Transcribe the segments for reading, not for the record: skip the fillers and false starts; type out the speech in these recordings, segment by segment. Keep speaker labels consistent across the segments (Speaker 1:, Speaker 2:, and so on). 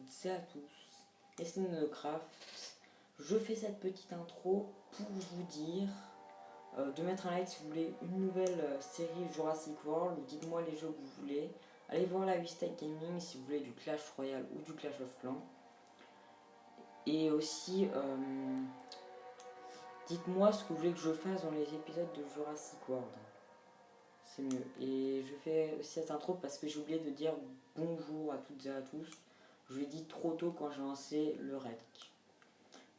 Speaker 1: toutes et à tous, et c'est Nonocraft. Je fais cette petite intro pour vous dire de mettre un like si vous voulez une nouvelle série Jurassic World. Dites-moi les jeux que vous voulez. Allez voir la Wistech Gaming si vous voulez du Clash Royale ou du Clash of Clans. Et aussi, dites-moi ce que vous voulez que je fasse dans les épisodes de Jurassic World. C'est mieux. Et je fais aussi cette intro parce que j'ai oublié de dire bonjour à toutes et à tous. Je l'ai dit trop tôt quand j'ai lancé le rec.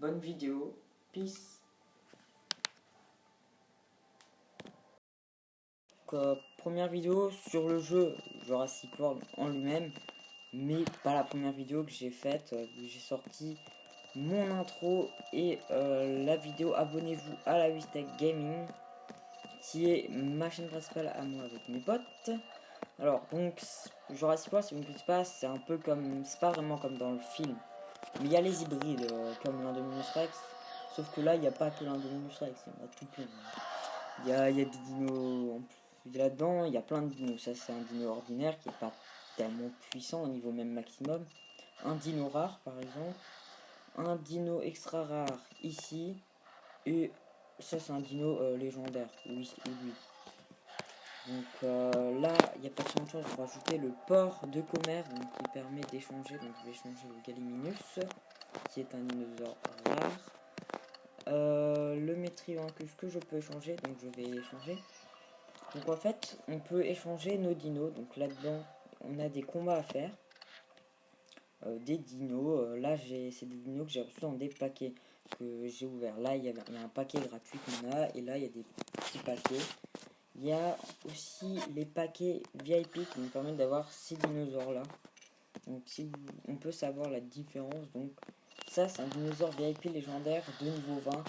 Speaker 1: Bonne vidéo. Peace. Donc, première vidéo sur le jeu Jurassic World en lui-même. Mais pas la première vidéo que j'ai faite. J'ai sorti mon intro et la vidéo. Abonnez-vous à la Wistech Gaming, qui est ma chaîne principale à moi avec mes potes. Alors, donc, Jurassic World, si vous ne connaissez pas, c'est un peu comme. C'est pas vraiment comme dans le film. Mais il y a les hybrides, comme l'Indominus Rex. Sauf que là, il n'y a pas que l'Indominus Rex, il y en a tout plein. Il y a des dinos en plus là-dedans, il y a plein de dinos. Ça, c'est un dino ordinaire qui n'est pas tellement puissant au niveau même maximum. Un dino rare, par exemple. Un dino extra rare ici. Et ça, c'est un dino légendaire. Oui, oui. Donc là, il n'y a pas de changement, on va rajouter le port de commerce donc, qui permet d'échanger. Donc je vais changer le Gallimimus, qui est un dinosaure rare. Le Metriancus que je peux échanger, donc je vais échanger. Donc en fait, on peut échanger nos dinos. Donc là-dedans, on a des combats à faire. Des dinos. Là, c'est des dinos que j'ai reçus dans des paquets que j'ai ouverts. Là, il y a un paquet gratuit qu'on a. Et là, il y a des petits paquets. Il y a aussi les paquets VIP qui nous permettent d'avoir ces dinosaures là. Donc si on peut savoir la différence. Donc ça c'est un dinosaure VIP légendaire de niveau 20,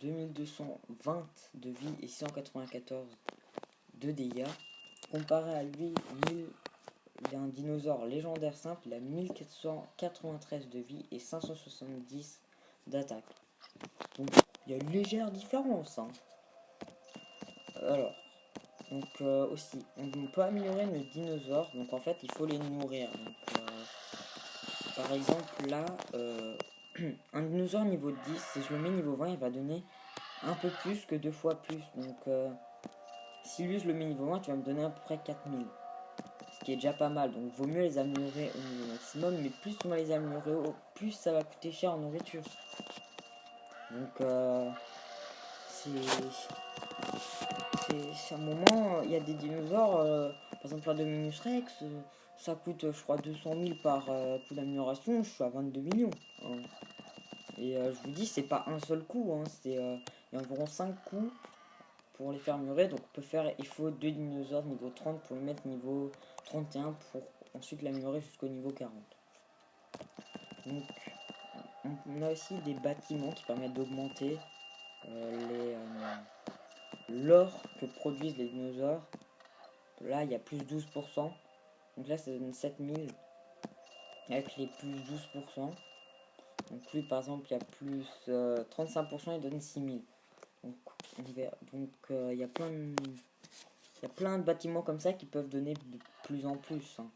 Speaker 1: 2220 de vie et 194 de dégâts. Comparé à lui, il y a un dinosaure légendaire simple, il a 1493 de vie et 570 d'attaque. Donc il y a une légère différence. Hein. Alors. Donc aussi, on peut améliorer nos dinosaures. Donc en fait, il faut les nourrir. Donc, par exemple, là, un dinosaure niveau 10, si je le mets niveau 20, il va donner un peu plus que 2 fois plus. Donc si lui, je le mets niveau 20, tu vas me donner à peu près 4000. Ce qui est déjà pas mal. Donc vaut mieux les améliorer au niveau maximum. Mais plus on va les améliorer, plus ça va coûter cher en nourriture. Donc c'est un moment, il y a des dinosaures, par exemple l'Indominus Rex, ça coûte je crois 200 000 par coup d'amélioration, je suis à 22 millions. Hein. Et je vous dis, c'est pas un seul coup, hein, il y a environ 5 coups pour les faire améliorer. Donc il faut 2 dinosaures niveau 30 pour le mettre niveau 31 pour ensuite l'améliorer jusqu'au niveau 40. Donc on a aussi des bâtiments qui permettent d'augmenter l'or que produisent les dinosaures. Là, il y a plus 12%. Donc là, ça donne 7000 avec les plus 12%. Donc lui, par exemple, il y a plus 35%, il donne 6000. Donc il y a plein de bâtiments comme ça qui peuvent donner de plus en plus. Hein.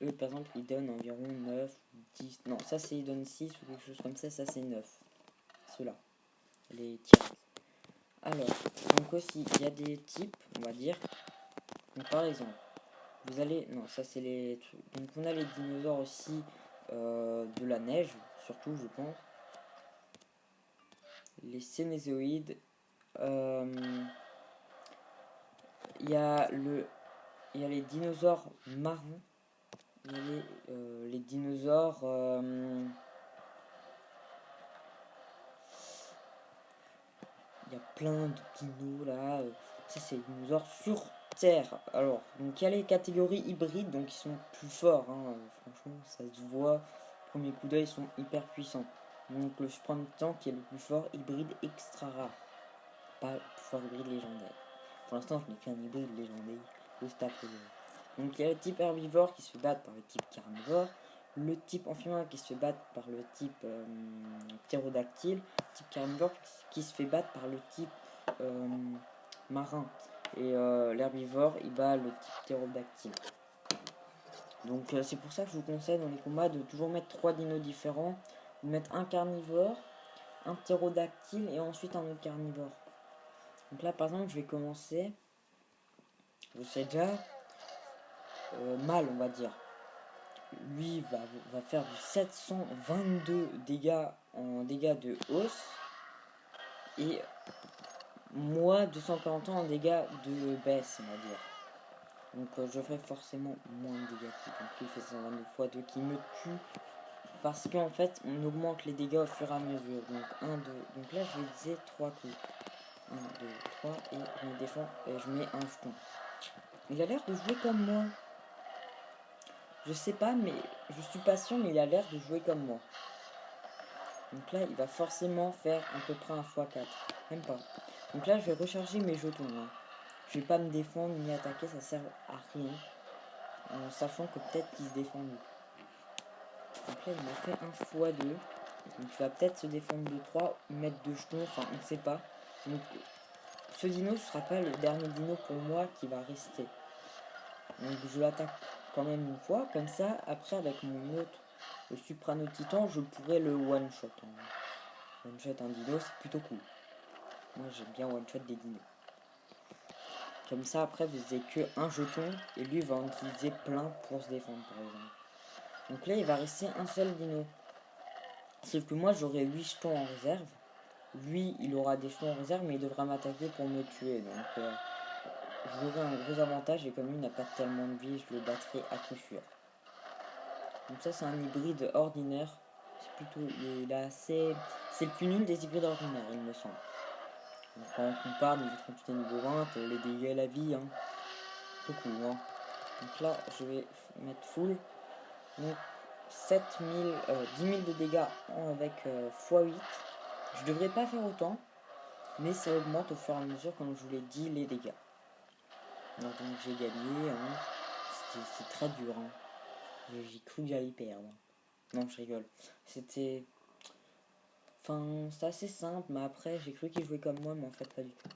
Speaker 1: Eux, par exemple, ils donnent environ 9, 10. Non, ça, c'est ils donnent 6 ou quelque chose comme ça c'est 9. Ceux-là, les tiers. Alors, donc aussi, il y a des types, on va dire. Donc, par exemple, vous allez... Non, ça c'est les trucs. Donc on a les dinosaures aussi de la neige, surtout je pense. Les cénézoïdes. Il y a les dinosaures marins. Il y a les dinosaures... il y a plein de dinos là. Ça c'est les dinosaures sur Terre. Alors, donc il y a les catégories hybrides, donc ils sont plus forts. Hein. Franchement, ça se voit. Premier coup d'œil, ils sont hyper puissants. Donc le Sprintan qui est le plus fort, hybride extra rare. Pas le plus fort hybride légendaire. Pour l'instant, je n'ai qu'un hybride légendaire. Le staff. Donc il y a le type herbivore qui se bat par le type carnivore. Le type amphibien qui se fait battre par le type ptérodactyle. Le type carnivore qui se fait battre par le type marin. Et l'herbivore, il bat le type ptérodactyle. Donc c'est pour ça que je vous conseille dans les combats de toujours mettre 3 dinos différents. De mettre un carnivore, un ptérodactyle et ensuite un autre carnivore. Donc là par exemple je vais commencer. Je sais déjà mal on va dire. Lui va faire du 722 dégâts en dégâts de hausse. Et moi 240 ans en dégâts de baisse on va dire. Donc je ferai forcément moins de dégâts. Donc il fait 122 fois 2 qui me tue. Parce qu'en fait on augmente les dégâts au fur et à mesure. Donc 1, 2. Donc là je vais utiliser 3 coups. 1, 2, 3 et je me défends et je mets un jeton. Il a l'air de jouer comme moi. Je sais pas mais je suis pas sûr mais il a l'air de jouer comme moi. Donc là il va forcément faire à peu près un x4. Même pas. Donc là je vais recharger mes jetons. Hein. Je vais pas me défendre ni attaquer, ça sert à rien. En sachant que peut-être qu'il se défend lui. Donc là il m'a fait un x2. Donc il va peut-être se défendre de 3, mettre 2 jetons, enfin on ne sait pas. Donc ce dino ne sera pas le dernier dino pour moi qui va rester. Donc je l'attaque quand même une fois, comme ça, après avec mon autre, le Suprano Titan, je pourrais le one-shot. One-shot un dino, c'est plutôt cool. Moi j'aime bien one-shot des dinos. Comme ça, après vous n'avez que un jeton, et lui va en utiliser plein pour se défendre par exemple. Donc là il va rester un seul dino. Sauf que moi j'aurai 8 jetons en réserve. Lui il aura des jetons en réserve, mais il devra m'attaquer pour me tuer. Donc j'aurai un gros avantage, et comme lui n'a pas tellement de vie, je le battrai à coup sûr. Donc ça c'est un hybride ordinaire. C'est plutôt. Il est assez. C'est le plus nul des hybrides ordinaires, il me semble. Donc, quand on compare niveau 38 et niveau 20, les dégâts à la vie, hein. Beaucoup, hein. Donc là je vais mettre full. Donc 7000, 10 000 de dégâts avec x8. Je devrais pas faire autant, mais ça augmente au fur et à mesure, comme je vous l'ai dit, les dégâts. Alors, donc j'ai gagné, hein. C'est très dur, hein. J'ai cru que j'allais perdre. Non, je rigole. C'était. Enfin, c'est assez simple, mais après, j'ai cru qu'il jouait comme moi, mais en fait, pas du tout.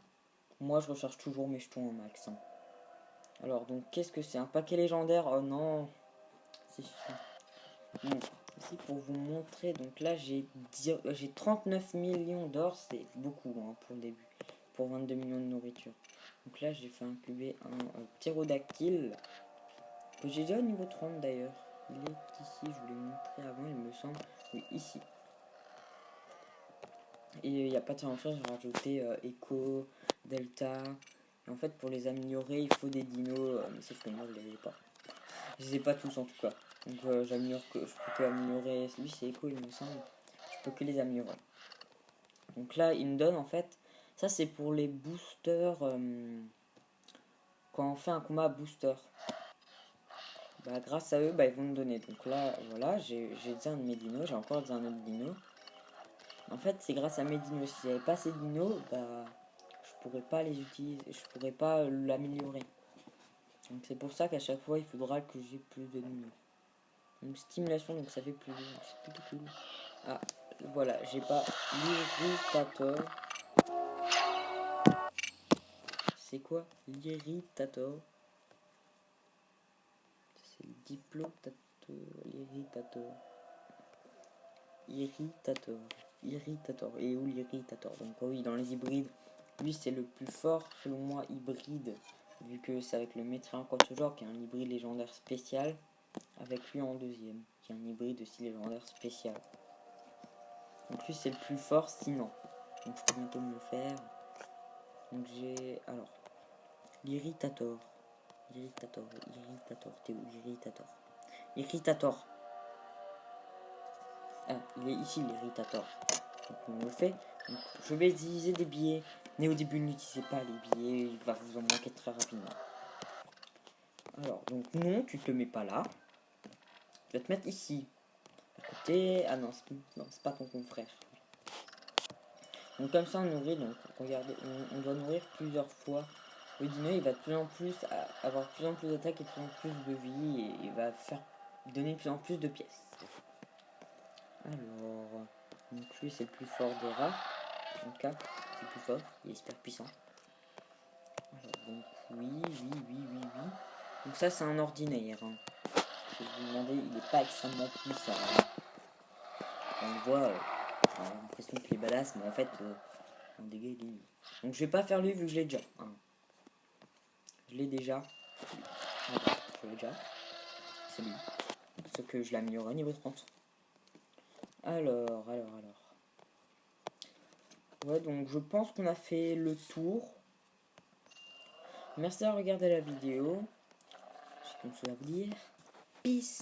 Speaker 1: Moi, je recherche toujours mes jetons en max. Hein. Alors, donc, qu'est-ce que c'est? Un paquet légendaire? Oh non! C'est chiant. Bon, ici, pour vous montrer, donc là, j'ai 39 millions d'or, c'est beaucoup hein, pour le début. Pour 22 millions de nourriture. Donc là, j'ai fait incuber un ptérodactyle, que j'ai déjà au niveau 30 d'ailleurs. Il est ici, je vous l'ai montré avant, il me semble. Oui, ici. Et il n'y a pas tant de choses, j'ai rajouté Echo, Delta. Et en fait, pour les améliorer, il faut des dinos, mais sauf que moi, je les ai pas. Je les ai pas tous en tout cas. Donc je peux que améliorer. Lui, c'est Echo, il me semble. Je peux que les améliorer. Donc là, il me donne en fait. Ça, c'est pour les boosters. Quand on fait un combat booster. Bah, grâce à eux, bah, ils vont me donner. Donc là, voilà, j'ai déjà un de mes dinos. J'ai encore déjà un autre dino. En fait, c'est grâce à mes dinos. Si j'avais pas ces dinos, bah, je pourrais pas les utiliser. Je pourrais pas l'améliorer. Donc c'est pour ça qu'à chaque fois, il faudra que j'ai plus de dinos. Donc stimulation, donc ça fait plus. C'est plutôt cool. Ah, voilà, j'ai pas l'irritator. C'est quoi l'irritator? C'est le diplotator, l'irritator. Irritator. Et où l'irritator? Donc oui, dans les hybrides, lui c'est le plus fort selon moi hybride, vu que c'est avec le Métrian Quatuor qui est un hybride légendaire spécial, avec lui en deuxième, qui est un hybride aussi légendaire spécial. Donc lui c'est le plus fort sinon. Donc je peux bientôt me le faire. Donc j'ai alors l'irritator. T'es où Irritator. Ah, il est ici l'irritator. Donc on le fait. Donc, je vais utiliser des billets. Mais au début n'utilisez pas les billets, il va vous en manquer très rapidement. Alors, donc non, tu te le mets pas là. Tu vas te mettre ici. À côté. Ah non, c'est pas ton confrère. Donc comme ça on nourrit, donc regardez, on doit nourrir plusieurs fois. Le dino il va de plus en plus avoir de plus en plus d'attaques et de plus en plus de vie et il va donner de plus en plus de pièces. Alors, donc lui c'est le plus fort des rares. En tout cas, c'est le plus fort, il est super puissant. Alors, donc oui. Donc ça c'est un ordinaire. Hein. Je vais vous demander, il n'est pas extrêmement puissant. Hein. On le voit, on a l'impression qu'il est badass, mais en fait, en dégâts, il est nul. Donc je vais pas faire lui vu que je l'ai déjà. Hein. Je l'ai déjà. Voilà, je l'ai déjà. C'est lui. Sauf que je l'améliore au niveau 30. Alors. Ouais, donc je pense qu'on a fait le tour. Merci d'avoir regardé la vidéo. J'ai qu'une chose à vous dire. Peace.